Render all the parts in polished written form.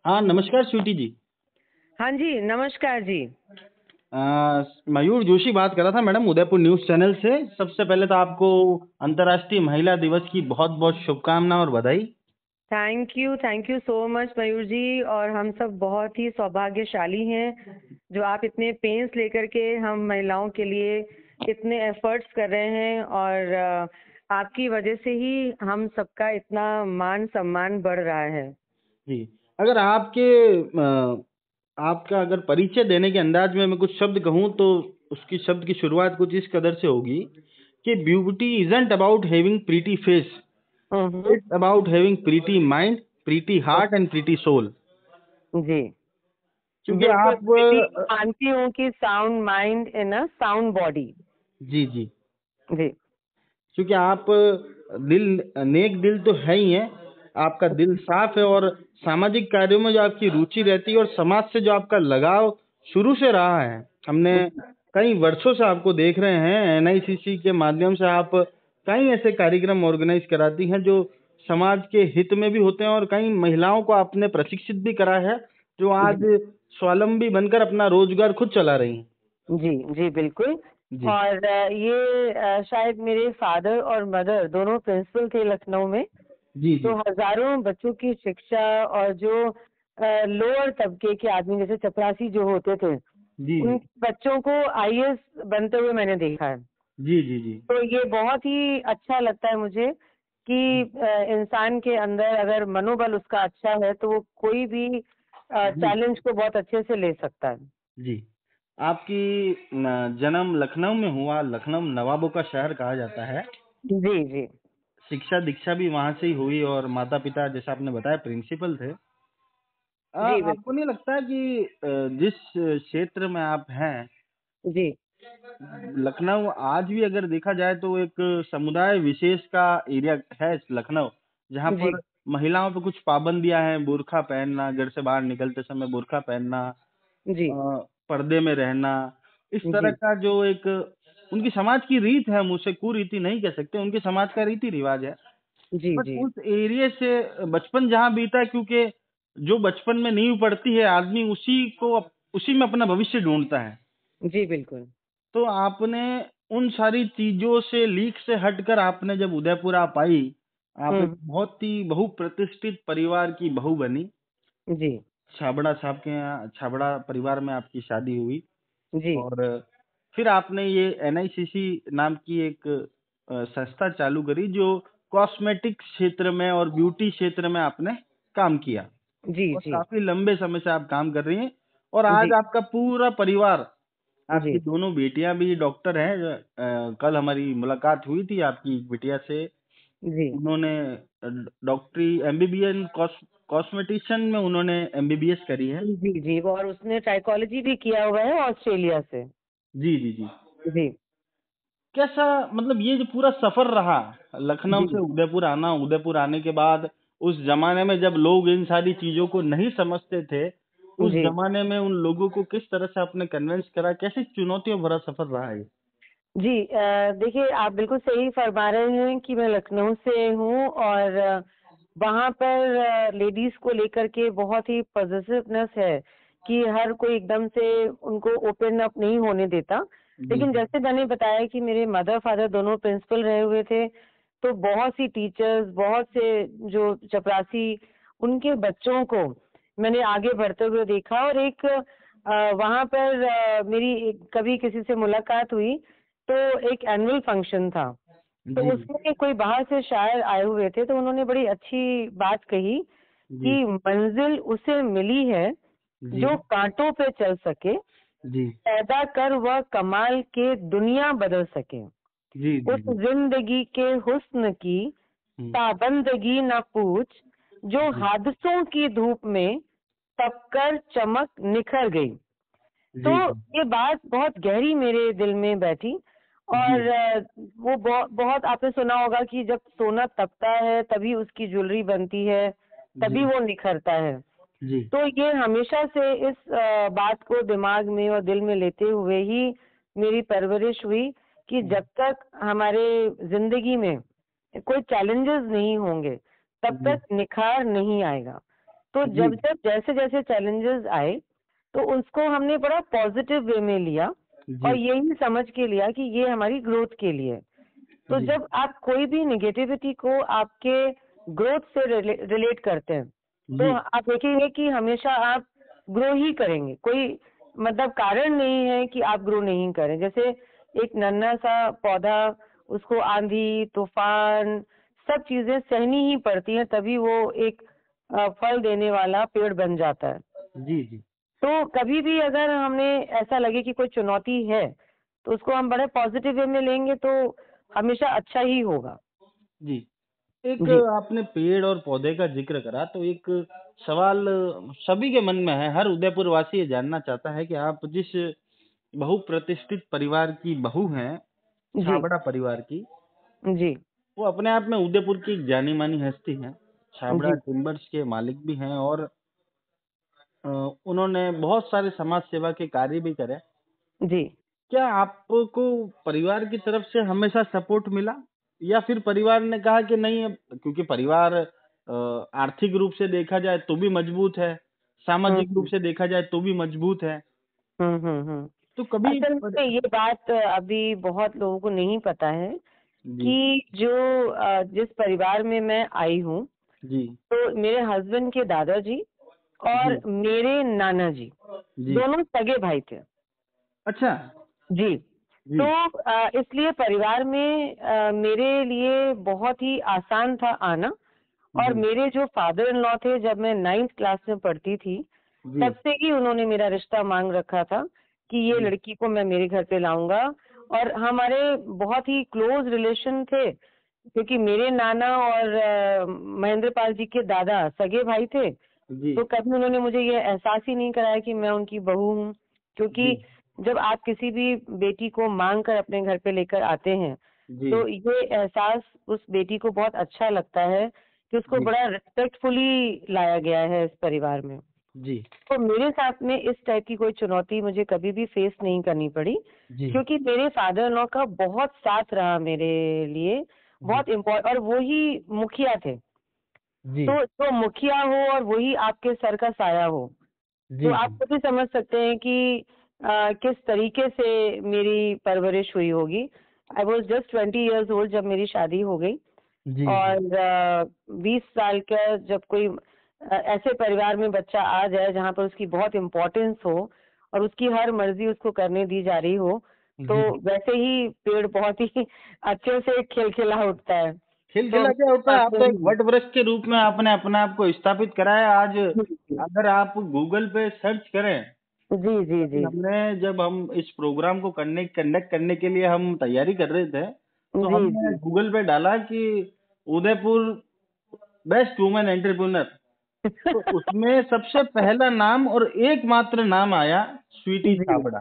हाँ, नमस्कार स्वीटी जी। हाँ जी, नमस्कार जी। मयूर जोशी बात कर रहा था मैडम, उदयपुर न्यूज़ चैनल से। सबसे पहले तो आपको अंतर्राष्ट्रीय महिला दिवस की बहुत-बहुत शुभकामनाएं और बधाई। थैंक यू सो मच मयूर जी। और हम सब बहुत ही सौभाग्यशाली हैं जो आप इतने पेंस लेकर के हम महिलाओं के लिए इतने एफर्ट्स कर रहे हैं। और आपकी वजह से ही हम सबका इतना मान सम्मान बढ़ रहा है। जी, अगर आपका अगर परिचय देने के अंदाज में मैं कुछ शब्द कहूँ तो उसकी शब्द की शुरुआत कुछ इस कदर से होगी कि beauty isn't about having pretty face, hmm. It's about having pretty mind, pretty heart and pretty soul. जी क्योंकि बिल्कुल, आप मैं मानती हूँ कि sound mind in a sound body. जी जी, जी क्योंकि आप दिल नेक दिल तो है ही है, आपका दिल साफ है और सामाजिक कार्यों में जो आपकी रुचि रहती है और समाज से जो आपका लगाव शुरू से रहा है। हमने कई वर्षों से आपको देख रहे हैं, एनआईसीसी के माध्यम से आप कई ऐसे कार्यक्रम ऑर्गेनाइज कराती हैं जो समाज के हित में भी होते हैं और कई महिलाओं को आपने प्रशिक्षित भी करा है जो आज स्वावलंबी बनकर अपना रोजगार खुद चला रही हैं। जी जी बिल्कुल। जी और ये शायद मेरे फादर और मदर दोनों प्रिंसिपल थे लखनऊ में। जी तो जी हजारों बच्चों की शिक्षा और जो लोअर तबके के आदमी जैसे चपरासी जो होते थे जी उन बच्चों को आईएएस बनते हुए मैंने देखा है। जी जी जी तो ये बहुत ही अच्छा लगता है मुझे कि इंसान के अंदर अगर मनोबल उसका अच्छा है तो वो कोई भी जी चैलेंज को बहुत अच्छे से ले सकता है। जी। आपकी जन्म लखनऊ में हुआ। लखनऊ नवाबों का शहर कहा जाता है। जी जी शिक्षा दीक्षा भी वहां से ही हुई और माता पिता जैसा आपने बताया प्रिंसिपल थे। जी आपको बिल्कुल। नहीं लगता कि जिस क्षेत्र में आप हैं, जी लखनऊ आज भी अगर देखा जाए तो एक समुदाय विशेष का एरिया है लखनऊ, जहाँ जी पर महिलाओं पे कुछ पाबंदियां हैं, बुर्का पहनना, घर से बाहर निकलते समय बुर्का पहनना, जी पर्दे में रहना, इस तरह जी का जो एक उनकी समाज की रीत है, हम उसे कुरीति नहीं कह सकते, उनके समाज का रीति रिवाज है। जी बट जी उस एरिया से बचपन जहाँ बीता है, क्योंकि जो बचपन में नींव पड़ती है आदमी उसी में अपना भविष्य ढूंढता है। जी बिल्कुल। तो आपने उन सारी चीजों से लीक से हटकर आपने जब उदयपुर आप आई, आप एक हम्म। बहुत ही बहुप्रतिष्ठित परिवार की बहू बनी। जी छाबड़ा साहब के यहाँ छाबड़ा परिवार में आपकी शादी हुई जी और फिर आपने ये एनआईसीसी नाम की एक संस्था चालू करी जो कॉस्मेटिक क्षेत्र में और ब्यूटी क्षेत्र में आपने काम किया जी और जी काफी लंबे समय से आप काम कर रही हैं और आज जी आपका पूरा परिवार, आपकी जी दोनों बेटियां भी डॉक्टर हैं। कल हमारी मुलाकात हुई थी आपकी बिटिया से। जी उन्होंने डॉक्टरी एमबीबीएस कॉस्मेटिशियन में उन्होंने एमबीबीएस करी है। जी जी और उसने साइकोलॉजी भी किया हुआ है ऑस्ट्रेलिया से। जी जी जी। जी कैसा, मतलब ये जो पूरा सफर रहा, लखनऊ से जी उदयपुर आना, उदयपुर आने के बाद उस जमाने में जब लोग इन सारी चीजों को नहीं समझते थे, उस जी जमाने में उन लोगों को किस तरह से आपने कन्विंस करा, कैसी चुनौतियों भरा सफर रहा है ये? जी देखिए आप बिल्कुल सही फरमा रहे हैं कि मैं लखनऊ से हूँ। और वहाँ पर लेडीज को लेकर के बहुत ही पॉजिटिवनेस है कि हर कोई एकदम से उनको ओपन अप नहीं होने देता। जी लेकिन जी जैसे मैंने बताया कि मेरे मदर फादर दोनों प्रिंसिपल रहे हुए थे, तो बहुत सी टीचर्स, बहुत से जो चपरासी, उनके बच्चों को मैंने आगे बढ़ते हुए देखा। और एक वहाँ पर मेरी कभी किसी से मुलाकात हुई तो एक एनुअल फंक्शन था, तो जी उसमें कोई बाहर से शायर आए हुए थे, तो उन्होंने बड़ी अच्छी बात कही जी कि मंजिल उसे मिली है जी जो कांटों पे चल सके, जी पैदा कर वह कमाल के दुनिया बदल सके, जी जी उस जी जिंदगी के हुस्न की हम्म, पाबंदगी न पूछ, जो जी हादसों की धूप में तपकर चमक निखर गई। तो जी जी ये बात बहुत गहरी मेरे दिल में बैठी। जी और वो बहुत आपने सुना होगा कि जब सोना तपता है तभी उसकी ज्वेलरी बनती है, तभी जी वो निखरता है। जी तो ये हमेशा से इस बात को दिमाग में और दिल में लेते हुए ही मेरी परवरिश हुई कि जब तक हमारे जिंदगी में कोई चैलेंजेस नहीं होंगे तब जी तक निखार नहीं आएगा। तो जी जब जब जैसे जैसे चैलेंजेस आए तो उसको हमने बड़ा पॉजिटिव वे में लिया और जी यही समझ के लिया कि ये हमारी ग्रोथ के लिए है। तो जी जब आप कोई भी निगेटिविटी को आपके ग्रोथ से रिलेट करते हैं तो जी आप देखेंगे कि हमेशा आप ग्रो ही करेंगे। कोई मतलब कारण नहीं है कि आप ग्रो नहीं करें। जैसे एक नन्हा सा पौधा, उसको आंधी तूफान सब चीजें सहनी ही पड़ती हैं, तभी वो एक फल देने वाला पेड़ बन जाता है। जी जी तो कभी भी अगर हमें ऐसा लगे कि कोई चुनौती है तो उसको हम बड़े पॉजिटिव वे में लेंगे तो हमेशा अच्छा ही होगा। जी। एक जी आपने पेड़ और पौधे का जिक्र करा तो एक सवाल सभी के मन में है। हर उदयपुर वासी ये जानना चाहता है कि आप जिस बहुप्रतिष्ठित परिवार की बहू हैं, जी छाबड़ा परिवार की, जी वो अपने आप में उदयपुर की एक जानी मानी हस्ती हैं। छाबड़ा जी टिम्बर्स के मालिक भी हैं और उन्होंने बहुत सारे समाज सेवा के कार्य भी करे। जी क्या आपको परिवार की तरफ से हमेशा सपोर्ट मिला या फिर परिवार ने कहा कि नहीं, अब क्योंकि परिवार आर्थिक रूप से देखा जाए तो भी मजबूत है, सामाजिक रूप हम्म से देखा जाए तो भी मजबूत है, हम्म। तो कभी असल में ये बात अभी बहुत लोगों को नहीं पता है जी कि जो जिस परिवार में मैं आई हूँ जी तो मेरे हस्बैंड के दादाजी और जी मेरे नाना जी जी दोनों सगे भाई थे। अच्छा जी। तो जी इसलिए परिवार में मेरे लिए बहुत ही आसान था आना। और जी मेरे जो फादर इन लॉ थे, जब मैं 9th क्लास में पढ़ती थी जी तब से ही उन्होंने मेरा रिश्ता मांग रखा था कि ये जी लड़की को मैं मेरे घर पे लाऊंगा। और हमारे बहुत ही क्लोज रिलेशन थे क्योंकि मेरे नाना और महेंद्र पाल जी के दादा सगे भाई थे। जी तो कभी उन्होंने मुझे ये एहसास ही नहीं कराया कि मैं उनकी बहू हूँ। जी क्योंकि जब आप किसी भी बेटी को मांग कर अपने घर पे लेकर आते हैं जी तो ये एहसास उस बेटी को बहुत अच्छा लगता है कि उसको जी बड़ा रिस्पेक्टफुली लाया गया है इस परिवार में। जी तो मेरे साथ में इस टाइप की कोई चुनौती मुझे कभी भी फेस नहीं करनी पड़ी जी क्योंकि मेरे फादर इन लॉ का बहुत साथ रहा मेरे लिए। जी बहुत इम्पोर्टेंट, और वो ही मुखिया थे। जी तो जो मुखिया हो और वही आपके सर का साया हो, तो जी आप खुद ही समझ सकते हैं कि किस तरीके से मेरी परवरिश हुई होगी। I was just 20 years old जब मेरी शादी हो गई। जी जी और 20 साल का जब कोई ऐसे परिवार में बच्चा आ जाए जहाँ पर उसकी बहुत इम्पोर्टेंस हो और उसकी हर मर्जी उसको करने दी जा रही हो, तो जी वैसे ही पेड़ बहुत ही अच्छे से खिलखिला उठता है। तो खिलखिला क्या मेरे होता है, साथ आप में तो एक वट वृक्ष के रूप में आपने अपने आप को स्थापित करा है आज। भी अगर आप गूगल पे सर्च करें, जी जी अभी जी हमने जब हम इस प्रोग्राम को कंडक्ट करने के लिए हम तैयारी कर रहे थे, तो जी हमने जी गूगल पे डाला कि उदयपुर बेस्ट वुमेन एंटरप्रेन्योर, तो उसमें सबसे पहला नाम और एकमात्र नाम आया स्वीटी जी। छाबड़ा।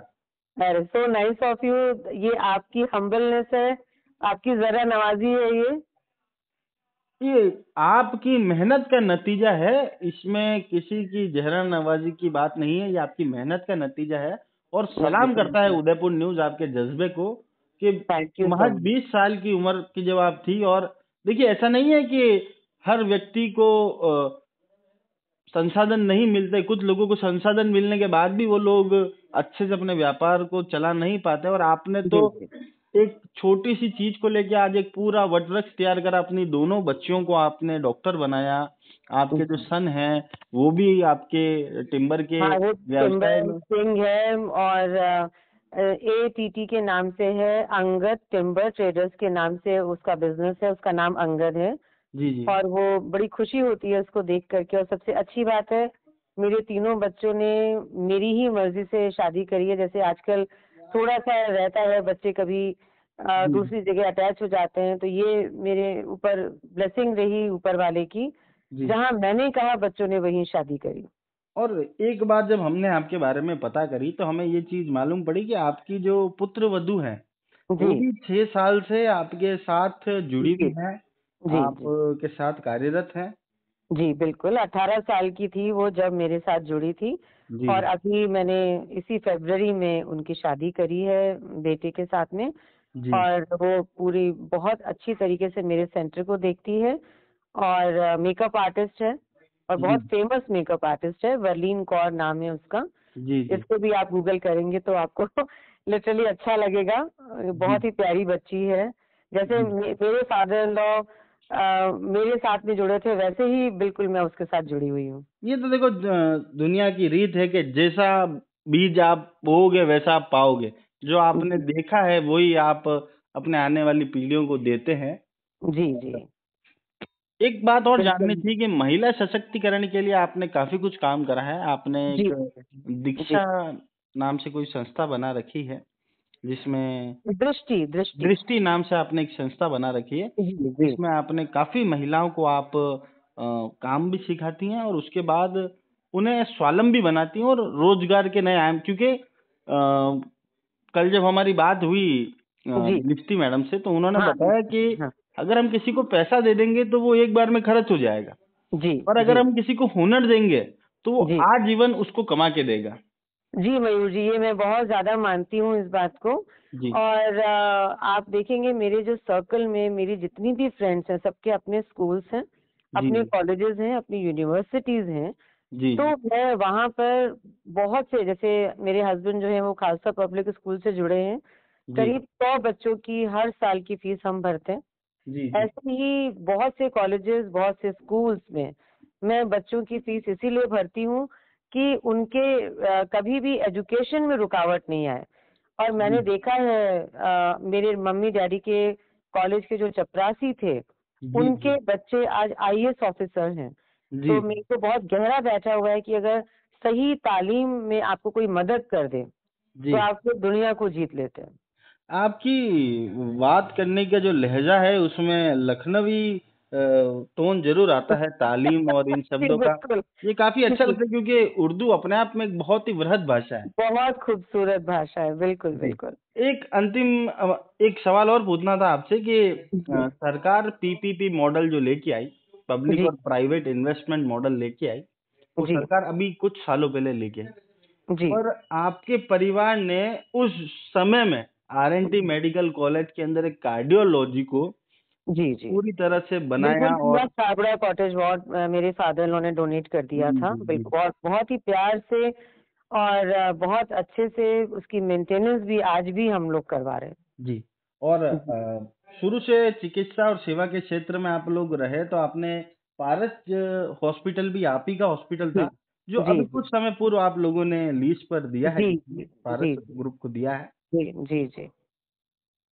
अरे सो नाइस ऑफ यू। ये आपकी हम्बलनेस है, आपकी जरा नवाजी है ये। ये आपकी मेहनत का नतीजा है, इसमें किसी की जहरा नवाजी की बात नहीं है, ये आपकी मेहनत का नतीजा है। और सलाम करता है उदयपुर न्यूज आपके जज्बे को कि थैंक यू सो महज मच। 20 साल की उम्र की जब आप थी। और देखिए, ऐसा नहीं है कि हर व्यक्ति को संसाधन नहीं मिलते, कुछ लोगों को संसाधन मिलने के बाद भी वो लोग अच्छे से अपने व्यापार को चला नहीं पाते, और आपने तो जी जी एक छोटी सी चीज को लेके आज एक पूरा वटवृक्ष तैयार करा। अपनी दोनों बच्चियों को आपने डॉक्टर बनाया, आपके जो सन हैं वो भी आपके टिम्बर के हाँ, वो व्यवसाय टिम्बर में। सिंह है और ATT के नाम से है, अंगद टिम्बर ट्रेडर्स के नाम से उसका बिजनेस है, उसका नाम अंगद है। जी जी और वो बड़ी खुशी होती है उसको देख करके। और सबसे अच्छी बात है, मेरे तीनों बच्चों ने मेरी ही मर्जी से शादी करी है। जैसे आजकल थोड़ा सा रहता है, बच्चे कभी जी दूसरी जगह अटैच हो जाते हैं, तो ये मेरे ऊपर ब्लेसिंग रही ऊपर वाले की। जी। जहाँ मैंने कहा बच्चों ने वहीं शादी करी। और एक बात जब हमने आपके बारे में पता करी तो हमें ये चीज मालूम पड़ी कि आपकी जो पुत्र वधू है जी वो भी 6 साल से आपके साथ जुड़ी जी हुई है, जी जी आपके साथ कार्यरत है। जी बिल्कुल। 18 साल की थी वो जब मेरे साथ जुड़ी थी। जी और अभी मैंने इसी फरवरी में उनकी शादी करी है बेटे के साथ में। जी और वो पूरी बहुत अच्छी तरीके से मेरे सेंटर को देखती है और मेकअप आर्टिस्ट है। और जी बहुत फेमस मेकअप आर्टिस्ट है, वर्लीन कौर नाम है उसका। जी जी इसको भी आप गूगल करेंगे तो आपको लिटरली अच्छा लगेगा। जी बहुत ही प्यारी बच्ची है। जैसे जी। मेरे फादर इन लॉ मेरे साथ में जुड़े थे, वैसे ही बिल्कुल मैं उसके साथ जुड़ी हुई हूँ। ये तो देखो दुनिया की रीत है कि जैसा बीज आप बोओगे वैसा आप पाओगे। जो आपने जी देखा है वही आप अपने आने वाली पीढ़ियों को देते हैं। जी जी। और एक बात और जाननी बिल्कुल। थी कि महिला सशक्तिकरण के लिए आपने काफ़ी कुछ काम करा है। आपने जी एक जी। दीक्षा नाम से कोई संस्था बना रखी है, जिसमें दृष्टि दृष्टि। दृष्टि नाम से आपने एक संस्था बना रखी है, जी जी जिसमें आपने काफ़ी महिलाओं को आप काम भी सिखाती हैं और उसके बाद उन्हें स्वावलंबी बनाती हैं और रोज़गार के नए आयाम, क्योंकि कल जब हमारी बात हुई जी। लिप्ति मैडम से, तो उन्होंने हाँ बताया कि हाँ। अगर हम किसी को पैसा दे देंगे तो वो एक बार में खर्च हो जाएगा, जी और अगर जी हम किसी को हुनर देंगे तो वो जी आजीवन उसको कमा के देगा। जी। मयूर जी, ये मैं बहुत ज्यादा मानती हूँ इस बात को। जी, और आप देखेंगे मेरे जो सर्कल में मेरी जितनी भी फ्रेंड्स हैं, सबके अपने स्कूल्स हैं, जी, अपने जी, कॉलेजेस हैं, अपनी यूनिवर्सिटीज हैं। जी, तो जी, मैं वहाँ पर बहुत से, जैसे मेरे हस्बैंड जो है वो खालसा पब्लिक स्कूल से जुड़े हैं, जी, करीब 100 बच्चों की हर साल की फीस हम भरते हैं। जी, जी, ऐसे ही बहुत से कॉलेजेस, बहुत से स्कूल्स में मैं बच्चों की फीस इसीलिए भरती हूँ कि उनके कभी भी एजुकेशन में रुकावट नहीं आए। और मैंने जी, देखा है मेरे मम्मी डैडी के कॉलेज के जो चपरासी थे, जी, उनके जी, बच्चे आज आईएएस ऑफिसर हैं। जी, तो मेरे को बहुत गहरा बैठा हुआ है कि अगर सही तालीम में आपको कोई मदद कर दे तो जी। आप फिर दुनिया को जीत लेते हैं। आपकी बात करने का जो लहज़ा है उसमें लखनवी टोन ज़रूर आता है तालीम और इन जी शब्दों का। बिल्कुल। ये काफ़ी अच्छा जी, लगता है क्योंकि उर्दू अपने आप में एक बहुत ही वृहद भाषा है। बहुत खूबसूरत भाषा है, बिल्कुल जी। बिल्कुल। एक अंतिम एक सवाल और पूछना था आपसे कि जी सरकार पीपीपी मॉडल जो लेके आई, पब्लिक जी और प्राइवेट इन्वेस्टमेंट मॉडल लेके आई, वो जी सरकार अभी कुछ सालों पहले लेके आई। जी और आपके परिवार ने उस समय में आरएनटी मेडिकल कॉलेज के अंदर एक कार्डियोलॉजी को जी जी। पूरी तरह से बनाया बिल्कुल पूरा और छाबड़ा कॉटेज वार्ड मेरे फादर इन लॉ ने डोनेट कर दिया जी, था, जी, जी, बिल्कुल बहुत बहुत ही प्यार से। और बहुत अच्छे से उसकी मेंटेनेंस भी आज भी हम लोग करवा रहे जी। और हैं। जी शुरू से चिकित्सा और सेवा के क्षेत्र में आप लोग रहे तो आपने पारस हॉस्पिटल भी आप ही का हॉस्पिटल जी था, जो जी अभी कुछ समय पूर्व आप लोगों ने लीज़ पर दिया है, जी किसी जी पारस जी ग्रुप को दिया है। जी जी जी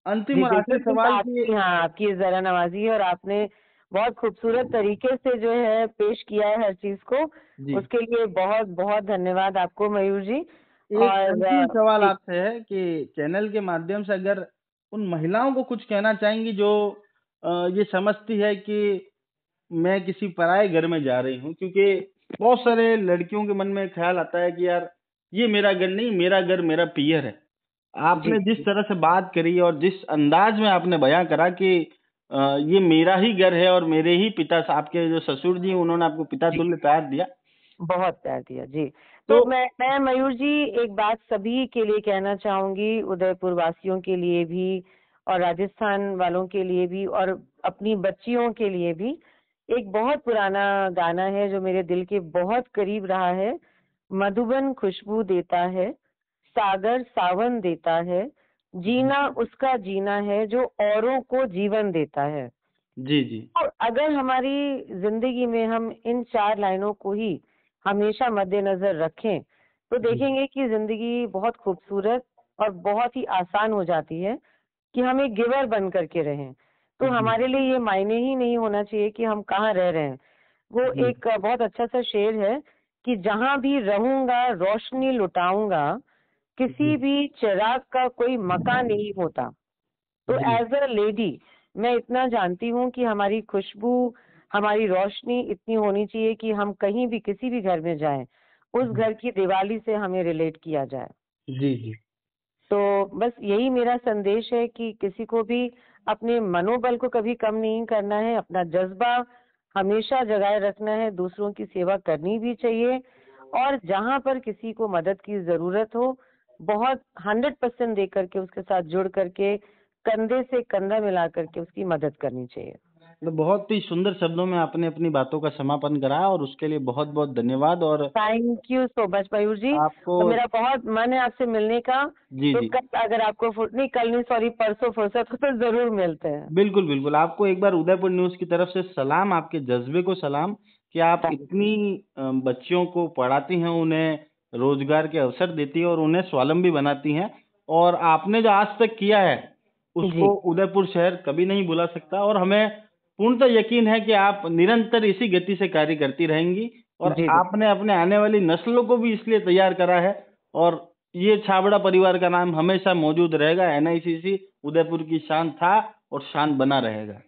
अंतिम जी। और देखिए आखिरी सिर्फ सवाल कि आपकी, हाँ, आपकी जरा नवाजी है और आपने बहुत खूबसूरत तरीके से जो है पेश किया है हर चीज को। जी, उसके लिए बहुत बहुत धन्यवाद आपको मयूर जी। एक और अंतिम सवाल जी आपसे है कि चैनल के माध्यम से अगर उन महिलाओं को कुछ कहना चाहेंगी जो ये समझती है कि मैं किसी पराए घर में जा रही हूँ, क्योंकि बहुत सारे लड़कियों के मन में ख्याल आता है कि यार ये मेरा घर नहीं, मेरा घर मेरा पियर है। जी आपने जिस जी तरह से बात करी और जिस अंदाज में आपने बयां करा कि ये मेरा ही घर है और मेरे ही पिता, आपके जो ससुर जी हैं, उन्होंने आपको पिता जी तुल्य प्यार दिया, बहुत प्यार दिया जी। तो तो मैं मयूर जी एक बात सभी के लिए कहना चाहूंगी, उदयपुर वासियों के लिए भी और राजस्थान वालों के लिए भी और अपनी बच्चियों के लिए भी। एक बहुत पुराना गाना है जो मेरे दिल के बहुत करीब रहा है। मधुबन खुशबू देता है, सागर सावन देता है, जी, जीना उसका जीना है जो औरों को जीवन देता है। जी, जी, और अगर हमारी जिंदगी में हम इन 4 लाइनों को ही हमेशा मद्देनजर रखें तो जी, देखेंगे कि जिंदगी बहुत खूबसूरत और बहुत ही आसान हो जाती है कि हम एक गिवर बन करके रहें। तो जी, हमारे लिए ये मायने ही नहीं होना चाहिए कि हम कहाँ रह रहे हैं। वो जी, एक बहुत अच्छा सा शेर है कि जहां भी रहूंगा रोशनी लुटाऊंगा, किसी जी, भी चिराग का कोई मकान नहीं होता। तो जी, एज अ लेडी मैं इतना जानती हूँ कि हमारी खुशबू, हमारी रोशनी इतनी होनी चाहिए कि हम कहीं भी किसी भी घर में जाएं, उस जी, घर की दिवाली से हमें रिलेट किया जाए। जी, जी, तो बस यही मेरा संदेश है कि किसी को भी अपने मनोबल को कभी कम नहीं करना है, अपना जज्बा हमेशा जगाए रखना है, दूसरों की सेवा करनी भी चाहिए। और जहां पर किसी को मदद की जरूरत हो, बहुत 100% दे करके उसके साथ जुड़ करके कंधे से कंधा मिला करके उसकी मदद करनी चाहिए। तो बहुत ही सुंदर शब्दों में आपने अपनी बातों का समापन करा और उसके लिए बहुत बहुत धन्यवाद। और थैंक यू सो मच मयूर जी। आपको तो मेरा बहुत मन है आपसे मिलने का। जी तो जी कल अगर आपको नहीं, कल नहीं, सॉरी, परसों फुर्सत हो तो जरूर मिलते हैं। बिल्कुल बिल्कुल, आपको एक बार उदयपुर न्यूज़ की तरफ से सलाम, आपके जज्बे को सलाम कि आप थैंक इतनी बच्चियों को पढ़ाती हैं, उन्हें रोजगार के अवसर देती हैं और उन्हें स्वावलंबी बनाती हैं। और आपने जो आज तक किया है जी उसको उदयपुर शहर कभी नहीं भुला सकता, और हमें पूर्णतः यकीन है कि आप निरंतर इसी गति से कार्य करती रहेंगी। और जी जी। आपने अपने आने वाली नस्लों को भी इसलिए तैयार करा है, और ये छाबड़ा परिवार का नाम हमेशा मौजूद रहेगा। एनआईसीसी उदयपुर की शान था और शान बना रहेगा।